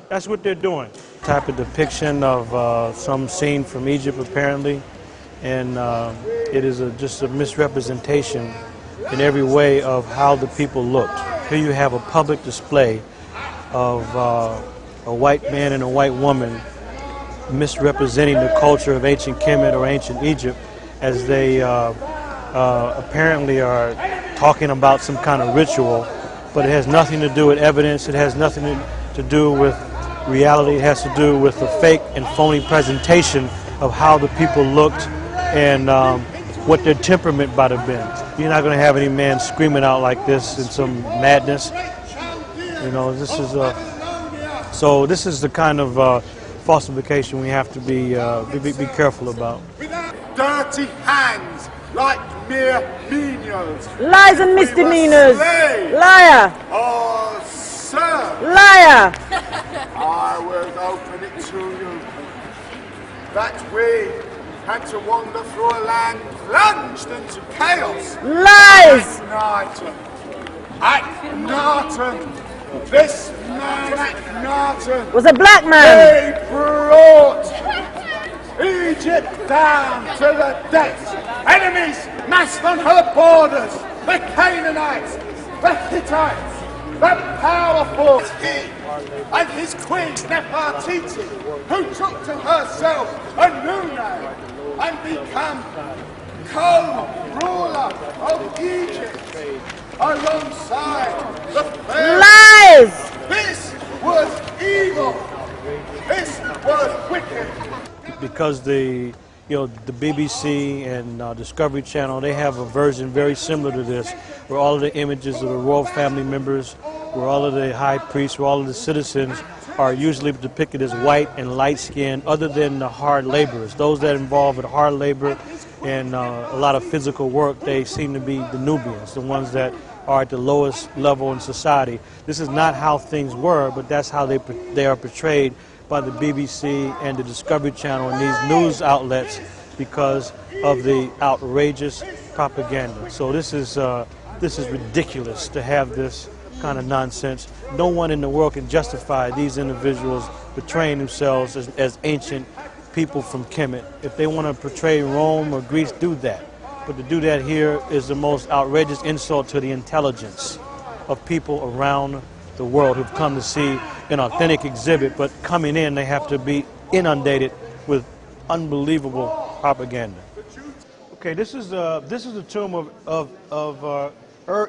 That's what they're doing. Type of depiction of some scene from Egypt, apparently, and it is just a misrepresentation in every way of how the people looked. Here you have a public display of a white man and a white woman misrepresenting the culture of ancient Kemet or ancient Egypt, as they apparently are talking about some kind of ritual, but it has nothing to do with evidence. It has nothing to do with reality. It has to do with the fake and phony presentation of how the people looked and what their temperament might have been. You're not going to have any man screaming out like this in some madness. You know, this is so this is the kind of falsification we have to be careful about. Dirty hands like mere menials. Lies and misdemeanors. Liar. Oh, sir. Liar. I will open it to you that we had to wander through a land plunged into chaos. Lies. Akhenaten, this man Akhenaten Was a black man. They brought Egypt down to the depths. Enemies massed on her borders. The Canaanites, the Hittites, the powerful. He and his queen Nefertiti, who took to herself a new name and became co-ruler of Egypt alongside the Pharaoh. Lies. This was evil. This was wicked. Because the BBC and Discovery Channel, they have a version very similar to this, where all of the images of the royal family members, where all of the high priests, where all of the citizens are usually depicted as white and light-skinned, other than the hard laborers. Those that involve in hard labor and a lot of physical work, they seem to be the Nubians, the ones that are at the lowest level in society. This is not how things were, but that's how they are portrayed by the BBC and the Discovery Channel and these news outlets because of the outrageous propaganda. So this is ridiculous to have this kind of nonsense. No one in the world can justify these individuals portraying themselves as ancient people from Kemet. If they want to portray Rome or Greece, do that. But to do that here is the most outrageous insult to the intelligence of people around the world who've come to see an authentic exhibit, but coming in, they have to be inundated with unbelievable propaganda. Okay, this is the tomb of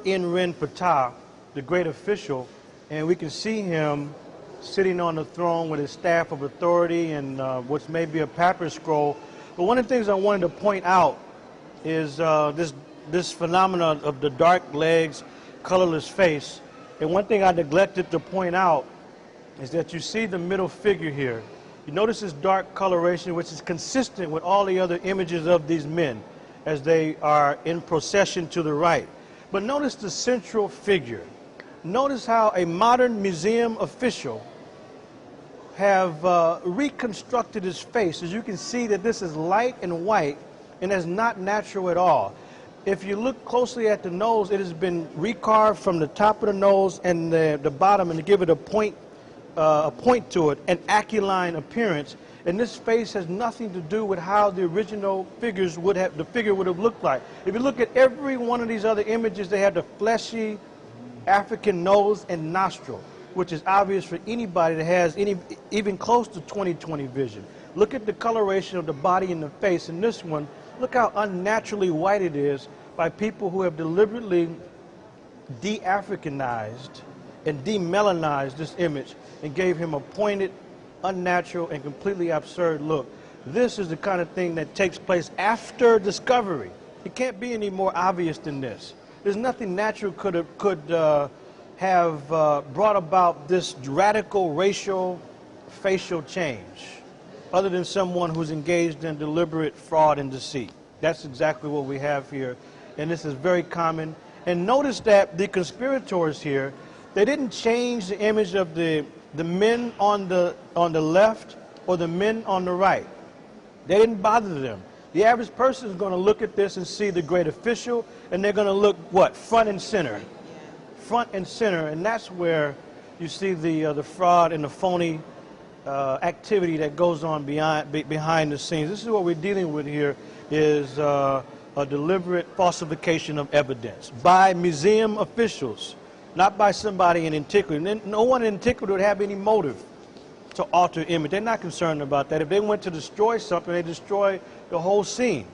In-Ren Ptah, the great official, and we can see him sitting on the throne with his staff of authority and what's maybe a papyrus scroll. But one of the things I wanted to point out is this phenomenon of the dark legs, colorless face. And one thing I neglected to point out is that you see the middle figure here. You notice this dark coloration, which is consistent with all the other images of these men as they are in procession to the right. But notice the central figure. Notice how a modern museum official have reconstructed his face. As you can see that this is light and white, and that's not natural at all. If you look closely at the nose, it has been recarved from the top of the nose and the bottom, and to give it a point to it, an aquiline appearance. And this face has nothing to do with how the original figure would have looked like. If you look at every one of these other images, they have the fleshy African nose and nostril, which is obvious for anybody that has even close to 20/20 vision. Look at the coloration of the body and the face. In this one, look how unnaturally white it is by people who have deliberately de-Africanized and demelanized this image and gave him a pointed, unnatural, and completely absurd look. This is the kind of thing that takes place after discovery. It can't be any more obvious than this. There's nothing natural could have brought about this radical racial facial change other than someone who's engaged in deliberate fraud and deceit. That's exactly what we have here, and this is very common. And notice that the conspirators here, they didn't change the image of the men on the left or the men on the right. They didn't bother them. The average person is going to look at this and see the great official, and they're going to look, what, front and center. Front and center, and that's where you see the fraud and the phony activity that goes on behind the scenes. This is what we're dealing with here, is a deliberate falsification of evidence by museum officials, not by somebody in antiquity. No one in antiquity would have any motive to alter image. They're not concerned about that. If they went to destroy something, they destroy the whole scene.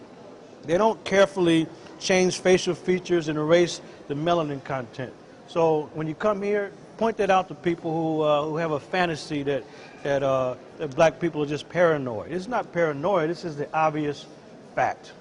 They don't carefully change facial features and erase the melanin content. So when you come here, point that out to people who have a fantasy that black people are just paranoid. It's not paranoid. This is the obvious fact.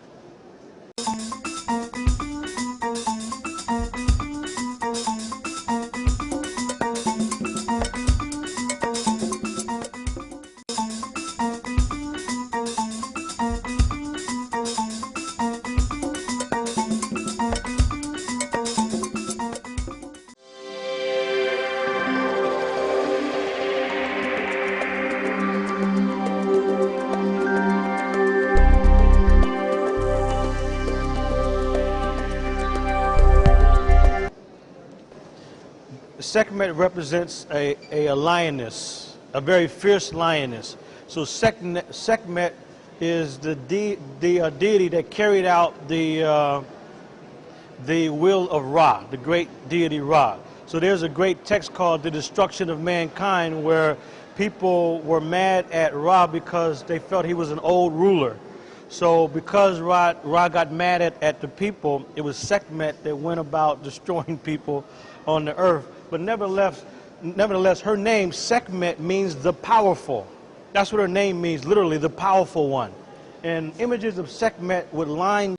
Sekhmet represents a lioness, a very fierce lioness. So Sekhmet is the deity that carried out the will of Ra, the great deity Ra. So there's a great text called The Destruction of Mankind, where people were mad at Ra because they felt he was an old ruler. So because Ra got mad at the people, it was Sekhmet that went about destroying people on the earth. But nevertheless, her name, Sekhmet, means the powerful. That's what her name means, literally, the powerful one. And images of Sekhmet would line